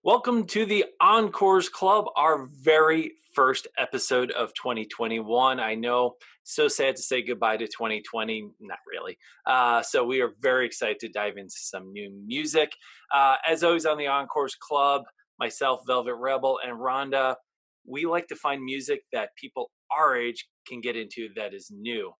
Welcome to the Encores Club, our very first episode of 2021. I know, so sad to say goodbye to 2020. Not really. So we are very excited to dive into some new music. As always on the Encores Club, myself, Velvet Rebel, and Rhonda, we like to find music that people our age can get into that is new.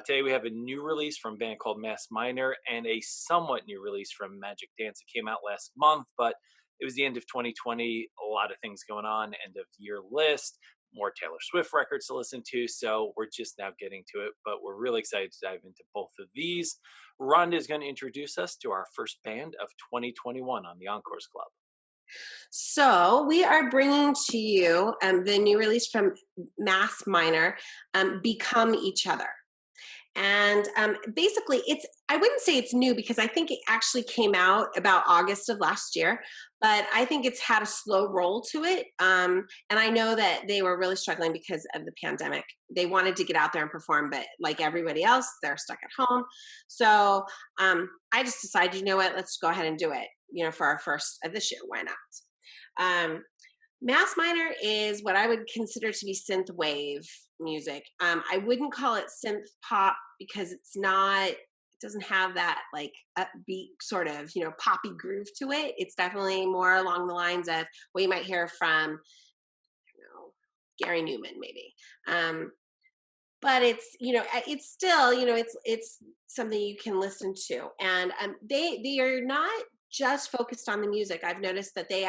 Today we have a new release from a band called Mass Minor and a somewhat new release from Magic Dance that came out last month, but it was the end of 2020, a lot of things going on, end of year list, more Taylor Swift records to listen to. So we're just now getting to it, but we're really excited to dive into both of these. Rhonda is going to introduce us to our first band of 2021 on the Encores Club. So we are bringing to you the new release from Mass Minor, "Become Each Other." And basically, I wouldn't say it's new because I think it actually came out about August of last year, but I think it's had a slow roll to it. And I know that they were really struggling because of the pandemic. They wanted to get out there and perform, but like everybody else, they're stuck at home. So I just decided, you know what, let's go ahead and do it, for our first of this year. Why not? Um, Mass Minor is what I would consider to be synth wave music. I wouldn't call it synth pop because it's not. It doesn't have that like upbeat sort of poppy groove to it. It's definitely more along the lines of what you might hear from Gary Newman maybe. But it's still it's something you can listen to, and they are not just focused on the music. I've noticed that they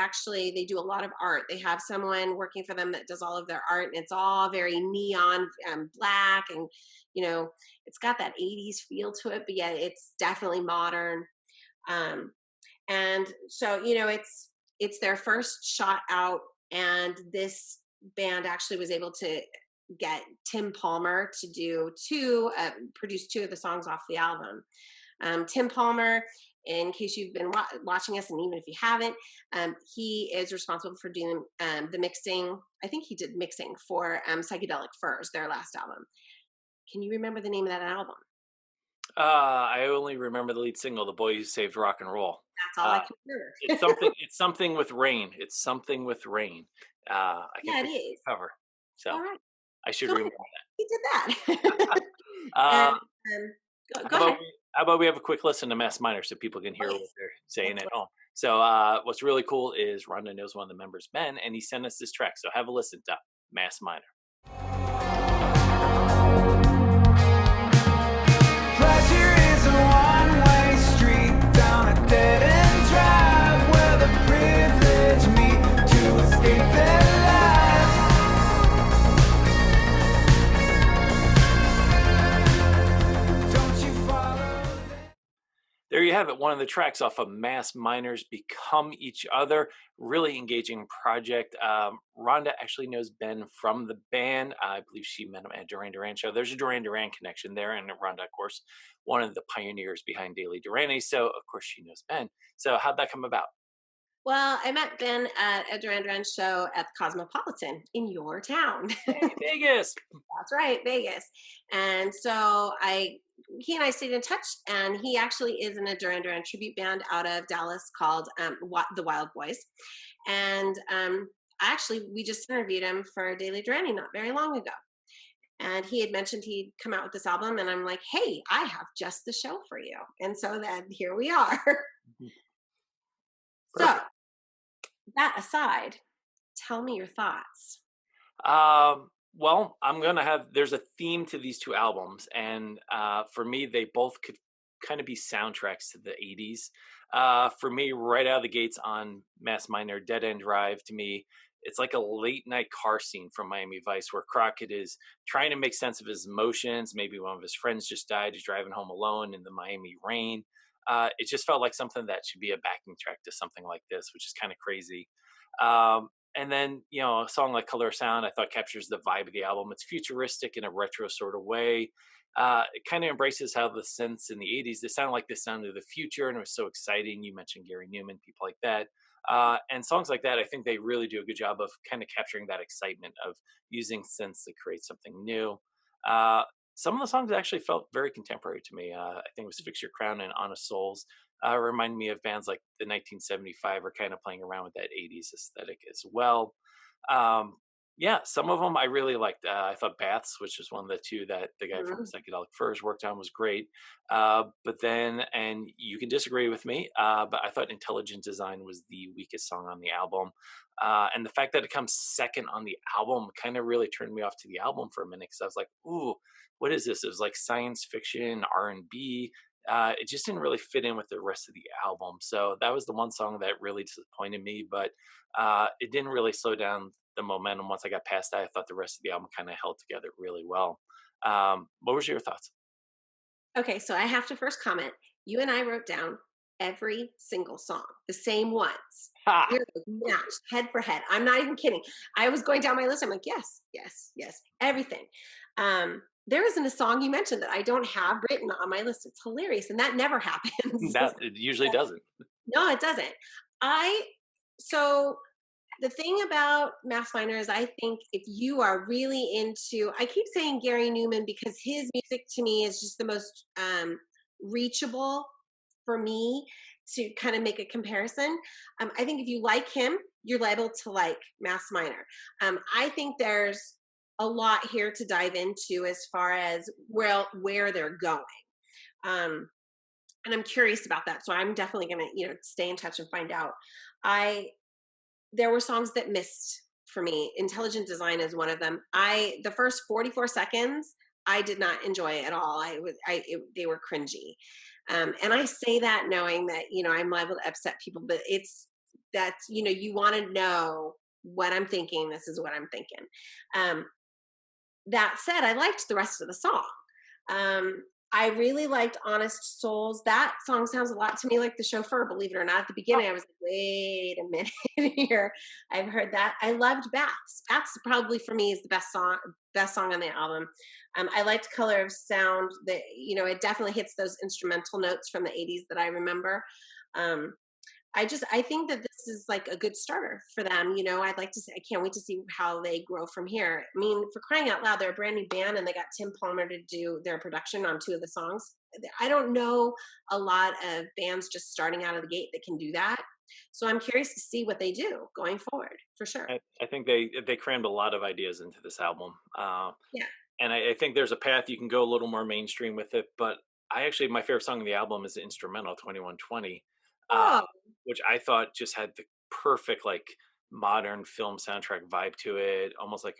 do a lot of art. They have someone working for them that does all of their art, and it's all very neon black, and it's got that 80s feel to it, but yet it's definitely modern. And so it's their first shot out, and this band actually was able to get Tim Palmer to produce two of the songs off the album. Tim Palmer, in case you've been watching us, and even if you haven't, he is responsible for doing the mixing. I think he did mixing for Psychedelic Furs, their last album. Can you remember the name of that album? I only remember the lead single, "The Boy Who Saved Rock and Roll." That's all I can remember. It's something. It's something with rain. It's something with rain. I can Yeah, it think of is. the cover, so All right, I should go ahead. remember He did that. that. And Uh, go How about ahead. we have a quick listen to Mass Minor so people can hear what Please. they're saying Let's at listen. home. So what's really cool is Rhonda knows one of the members, Ben, and he sent us this track. So have a listen to Mass Minor. Pleasure is a one-way street down a dead-end drive where the privileged meet to escape their lives. Don't you follow them? There you have it. One of the tracks off of Mass Minor's "Become Each Other." Really engaging project. Rhonda actually knows Ben from the band. I believe she met him at a Duran Duran show. There's a Duran Duran connection there. And Rhonda, of course, one of the pioneers behind Daily Duranie. So, of course, she knows Ben. So how'd that come about? Well, I met Ben at a Duran Duran show at the Cosmopolitan in your town. Hey, Vegas. That's right, Vegas. And so he and I stayed in touch, and he actually is in a Duran Duran tribute band out of Dallas called the Wild Boys. And actually, we just interviewed him for Daily Duranie not very long ago. And he had mentioned he'd come out with this album, and I'm like, hey, I have just the show for you. And so then here we are. So Perfect. that aside, tell me your thoughts. Well, there's a theme to these two albums, and for me, they both could kind of be soundtracks to the 80s. For me, right out of the gates on Mass Minor, Dead End Drive, to me, it's like a late night car scene from Miami Vice where Crockett is trying to make sense of his emotions. Maybe one of his friends just died. He's driving home alone in the Miami rain. It just felt like something that should be a backing track to something like this, which is kind of crazy. And then, a song like Color Sound, I thought captures the vibe of the album. It's futuristic in a retro sort of way. It kind of embraces how the synths in the 80s, they sounded like the sound of the future, and it was so exciting. You mentioned Gary Newman, people like that. And songs like that, I think they really do a good job of kind of capturing that excitement of using synths to create something new. Uh, some of the songs actually felt very contemporary to me. I think it was Fix Your Crown and Honest Souls. remind me of bands like the 1975 are kind of playing around with that 80s aesthetic as well. Um, yeah, some of them I really liked. I thought Baths, which is one of the two that the guy from Mhm. Psychedelic Furs worked on, was great. But then, and you can disagree with me, but I thought Intelligent Design was the weakest song on the album. And the fact that it comes second on the album kind of really turned me off to the album for a minute because I was like, "Ooh, what is this?" It was like science fiction, R&B. It just didn't really fit in with the rest of the album. So that was the one song that really disappointed me. But it didn't really slow down the momentum. Once I got past that, I thought the rest of the album kind of held together really well. What was your thoughts? Okay, so I have to first comment. You and I wrote down every single song, the same ones. Ha! We're like matched head for head. I'm not even kidding. I was going down my list. I'm like, yes, yes, yes, everything. There isn't a song you mentioned that I don't have written on my list. It's hilarious, and that never happens. That it usually doesn't. No, it doesn't. I so the thing about Mass Minor is I think if you are really into, I keep saying Gary Newman because his music to me is just the most reachable for me to kind of make a comparison. I think if you like him, you're liable to like Mass Minor. I think there's a lot here to dive into as far as where they're going. Um, and I'm curious about that. So I'm definitely going to, stay in touch and find out. I There were songs that missed for me. Intelligent Design is one of them. The first 44 seconds I did not enjoy at all. They were cringy. And I say that knowing that, I'm liable to upset people, but it's that, you want to know what I'm thinking. This is what I'm thinking. Um, that said, I liked the rest of the song. Um, I really liked Honest Souls. That song sounds a lot to me like The Chauffeur, believe it or not. At the beginning, I was like, wait a minute here. I've heard that. I loved Baths. Baths probably for me is the best song on the album. I liked Color of Sound. That it definitely hits those instrumental notes from the 80s that I remember. Um, I think that this is like a good starter for them. I'd like to say I can't wait to see how they grow from here. I mean, for crying out loud, they're a brand new band and they got Tim Palmer to do their production on two of the songs. I don't know a lot of bands just starting out of the gate that can do that. So I'm curious to see what they do going forward for sure. I think they crammed a lot of ideas into this album, Yeah. and I think there's a path you can go a little more mainstream with it. But my favorite song on the album is the instrumental 2120, uh, Oh, which I thought just had the perfect like modern film soundtrack vibe to it, almost like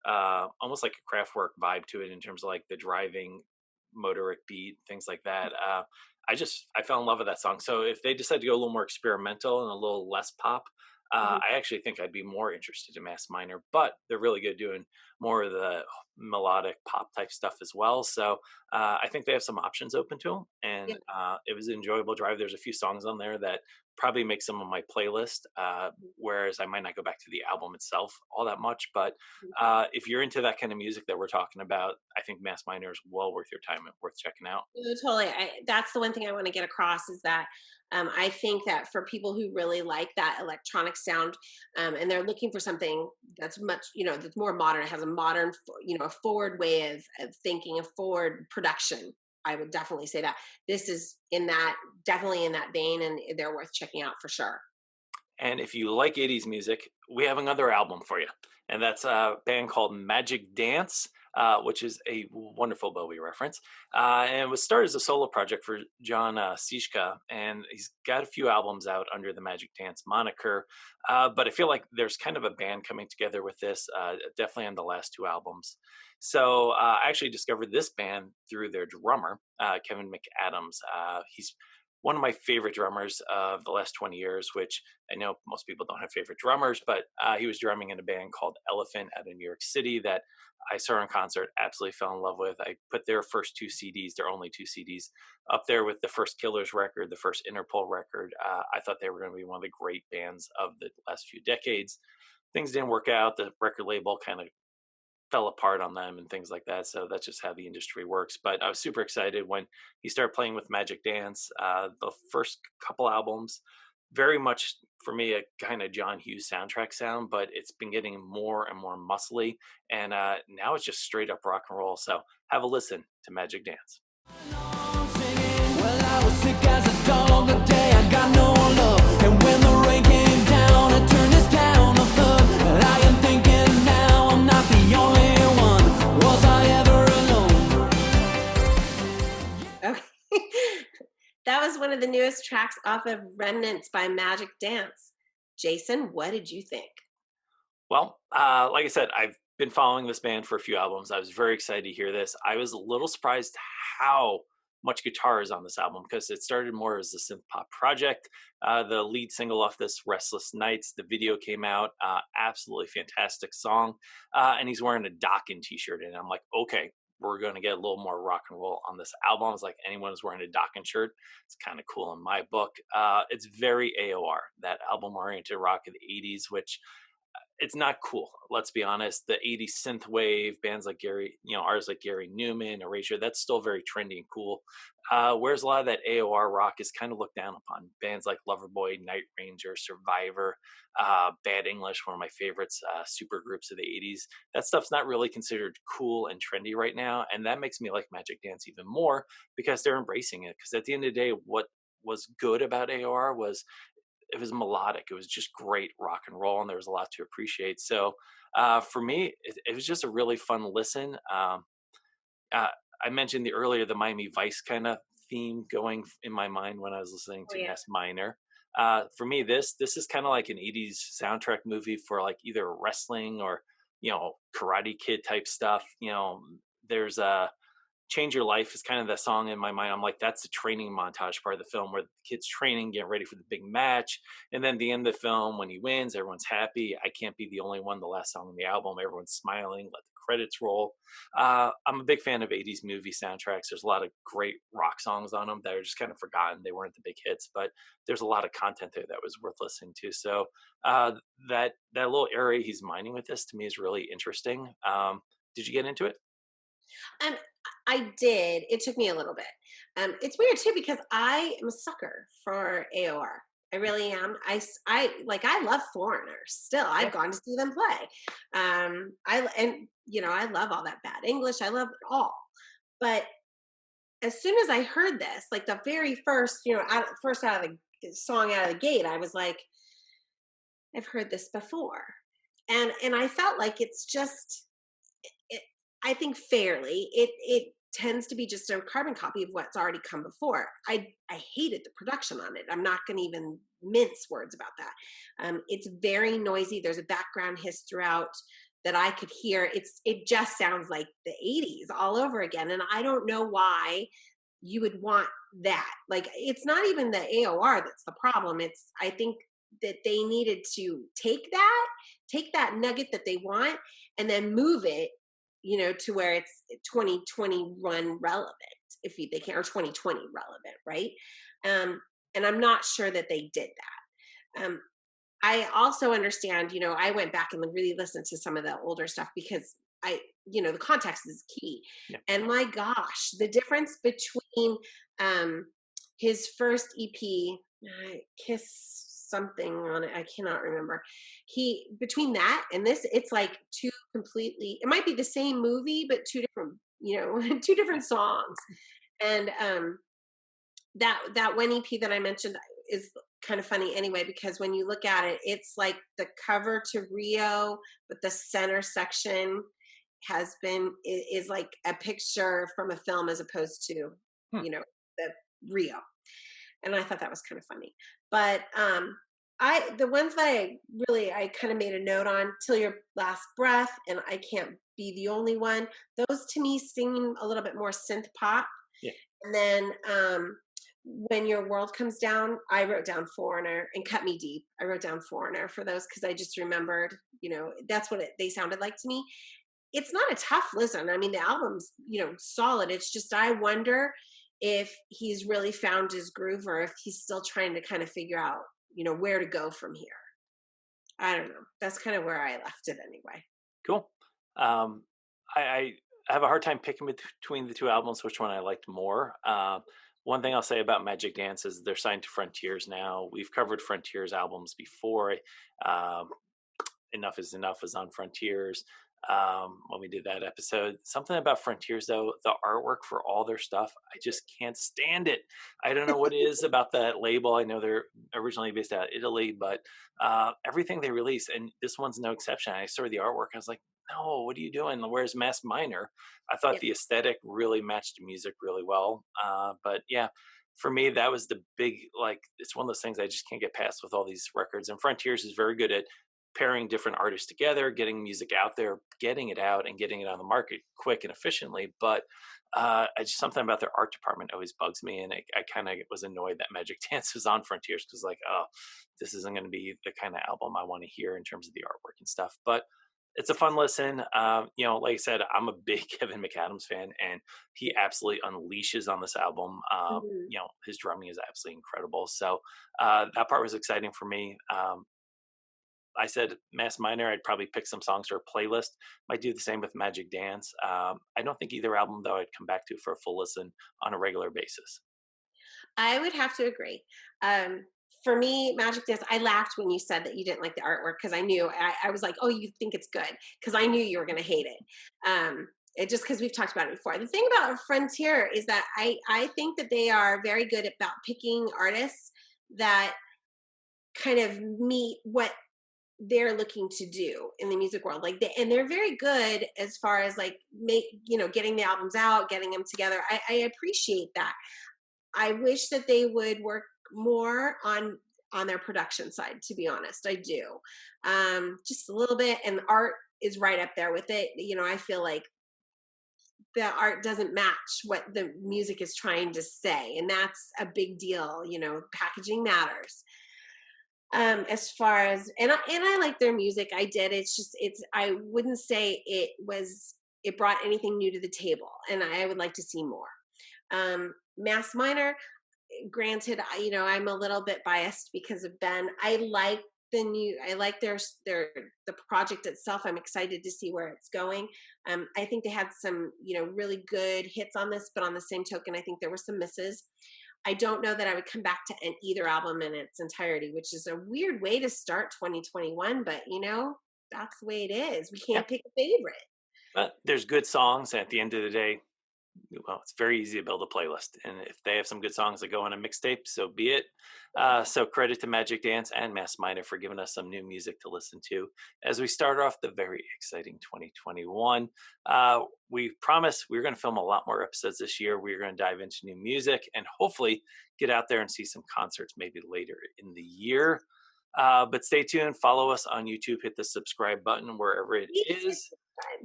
a Kraftwerk vibe to it in terms of like the driving motoric beat, things like that. I fell in love with that song. So if they decide to go a little more experimental and a little less pop, mhm. I actually think I'd be more interested in Mass Minor. But they're really good doing more of the melodic pop type stuff as well. So I think they have some options open to them, Yeah. and it was an enjoyable drive. There's a few songs on there that probably make some of my playlist. Whereas I might not go back to the album itself all that much, but if you're into that kind of music that we're talking about, I think Mass Minor is well worth your time and worth checking out. No, totally. That's the one thing I want to get across is that I think that for people who really like that electronic sound and they're looking for something that's much, that's more modern, it has a modern, a forward way of thinking, a forward production. I would definitely say that this is definitely in that vein, and they're worth checking out for sure. And if you like 80s music, we have another album for you. And that's a band called Magic Dance, which is a wonderful Bowie reference. And it was started as a solo project for John Sischka. And he's got a few albums out under the Magic Dance moniker. But I feel like there's kind of a band coming together with this, definitely on the last two albums. So I actually discovered this band through their drummer, Kevin McAdams. He's one of my favorite drummers of the last 20 years, which I know most people don't have favorite drummers, but he was drumming in a band called Elephant out of New York City that I saw in concert, absolutely fell in love with. I put their first two CDs, their only two CDs, up there with the first Killers record, the first Interpol record. I thought they were going to be one of the great bands of the last few decades. Things didn't work out. The record label kind of fell apart on them and things like that. So that's just how the industry works. But I was super excited when he started playing with Magic Dance. The first couple albums, very much for me, a kind of John Hughes soundtrack sound, but it's been getting more and more muscly. And now it's just straight up rock and roll. So have a listen to Magic Dance. Singing Well, I was sick as a dog the day I got no love. And when the rain came down, it turned this town to flood. But I am thinking now I'm not the only one. Was I ever alone? Okay. That was one of the newest tracks off of Remnants by Magic Dance. Jason, what did you think? Well, like I said, I've been following this band for a few albums. I was very excited to hear this. I was a little surprised how much guitar is on this album because it started more as a synth pop project. The lead single off this, Restless Nights, the video came out. Absolutely fantastic song. And he's wearing a Dokken t-shirt. And I'm like, okay, we're going to get a little more rock and roll on this album. It's like anyone who's wearing a Dokken shirt. It's kind of cool in my book. It's very AOR, that album-oriented rock of the 80s, which it's not cool. Let's be honest. The 80s synth wave bands like artists like Gary Newman, Erasure, that's still very trendy and cool. Whereas a lot of that AOR rock is kind of looked down upon. Bands like Loverboy, Night Ranger, Survivor, Bad English, one of my favorites, super groups of the 80s. That stuff's not really considered cool and trendy right now. And that makes me like Magic Dance even more because they're embracing it. Because at the end of the day, what was good about AOR was it was melodic. It was just great rock and roll, and there was a lot to appreciate. So for me, it was just a really fun listen. I mentioned earlier the Miami Vice kind of theme going in my mind when I was listening Oh, to yeah. Ness Minor. For me, this is kind of like an 80s soundtrack movie for like either wrestling or Karate Kid type stuff. There's a Change Your Life is kind of the song in my mind. I'm like, that's the training montage part of the film where the kid's training, getting ready for the big match. And then the end of the film, when he wins, everyone's happy. I Can't Be the Only One, the last song in the album, everyone's smiling, let the credits roll. I'm a big fan of 80s movie soundtracks. There's a lot of great rock songs on them that are just kind of forgotten. They weren't the big hits, but there's a lot of content there that was worth listening to. So that little area he's mining with this to me is really interesting. Did you get into it? Um, I did. It took me a little bit. It's weird too because I am a sucker for AOR. I really am. I love Foreigner. Still, Yeah. I've gone to see them play. I love all that Bad English. I love it all. But as soon as I heard this, like the very first, out of the song out of the gate, I was like, I've heard this before, and I felt like it's just it, I think fairly it tends to be just a carbon copy of what's already come before. I hated the production on it. I'm not going to even mince words about that. It's very noisy. There's a background hiss throughout that I could hear. It just sounds like the 80s all over again, and I don't know why you would want that. Like, it's not even the AOR that's the problem. I think that they needed to take that nugget that they want and then move it, to where it's 2021 relevant, if they can, or 2020 relevant, right? And I'm not sure that they did that. I also understand, I went back and really listened to some of the older stuff because the context is key. Yeah. And my gosh, the difference between his first EP, Kiss something on it, I cannot remember. Between that and this, it's like two completely, it might be the same movie, but two different, two different songs. And that one EP that I mentioned is kind of funny anyway, because when you look at it, it's like the cover to Rio, but the center section is like a picture from a film as opposed to, the Rio. And I thought that was kind of funny. But the ones that I kind of made a note on, Till Your Last Breath and I Can't Be the Only One, those to me seem a little bit more synth pop. Yeah. And then When Your World Comes Down, I wrote down Foreigner, and Cut Me Deep, I wrote down Foreigner for those because I just remembered, that's what they sounded like to me. It's not a tough listen. I mean, the album's, solid. It's just, I wonder if he's really found his groove or if he's still trying to kind of figure out, where to go from here. I don't know. That's kind of where I left it anyway. Cool. I have a hard time picking between the two albums, which one I liked more. One thing I'll say about Magic Dance is they're signed to Frontiers now. We've covered Frontiers albums before. Enough is Enough was on Frontiers. when we did that episode. Something about Frontiers, though, the artwork for all their stuff, I just can't stand it. I don't know what it is about that label. I know they're originally based out of Italy, but everything they release, and this one's no exception. I saw the artwork. I was like, no, what are you doing? Where's Mass Minor? I thought Yeah. the aesthetic really matched the music really well. But yeah, for me, that was the big, like, it's one of those things I just can't get past with all these records. And Frontiers is very good at pairing different artists together, getting music out there, getting it out, and getting it on the market quick and efficiently. But I just something about their art department always bugs me, and I kind of was annoyed that Magic Dance was on Frontiers because, like, oh, this isn't going to be the kind of album I want to hear in terms of the artwork and stuff. But it's a fun listen. Like I said, I'm a big Kevin McAdams fan, and he absolutely unleashes on this album. Mhm. His drumming is absolutely incredible. So that part was exciting for me. I said Mass Minor, I'd probably pick some songs for a playlist. Might do the same with Magic Dance. I don't think either album, though, I'd come back to for a full listen on a regular basis. I would have to agree. Um, for me, Magic Dance, I laughed when you said that you didn't like the artwork because I knew I was like, oh, you think it's good because I knew you were going to hate it. It just because we've talked about it before. The thing about Frontier is that I think that they are very good about picking artists that kind of meet what they're looking to do in the music world. Like they're very good as far as like getting the albums out, getting them together. I appreciate that. I wish that they would work more on their production side, to be honest. I do. Just a little bit, and art is right up there with it. I feel like the art doesn't match what the music is trying to say, and that's a big deal. Packaging matters. As far as and I like their music. I did. I wouldn't say it brought anything new to the table, and I would like to see more. Mass Minor, granted, I'm a little bit biased because of Ben. I like the project itself. I'm excited to see where it's going. I think they had some really good hits on this, but on the same token, I think there were some misses. I don't know that I would come back to either album in its entirety, which is a weird way to start 2021, but that's the way it is. We Yeah, can't pick a favorite. but there's good songs. At the end of the day, well, it's very easy to build a playlist. And if they have some good songs that go on a mixtape, so be it. So credit to Magic Dance and Mass Minor for giving us some new music to listen to as we start off the very exciting 2021. We promise we're going to film a lot more episodes this year. We're going to dive into new music and hopefully get out there and see some concerts maybe later in the year. But stay tuned. Follow us on YouTube. Hit the subscribe button wherever it Please hit is. subscribe.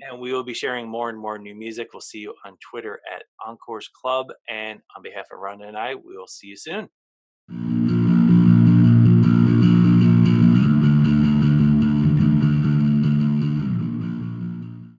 And we will be sharing more and more new music. We'll see you on Twitter at Encores Club. And on behalf of Rhonda and I, we will see you soon.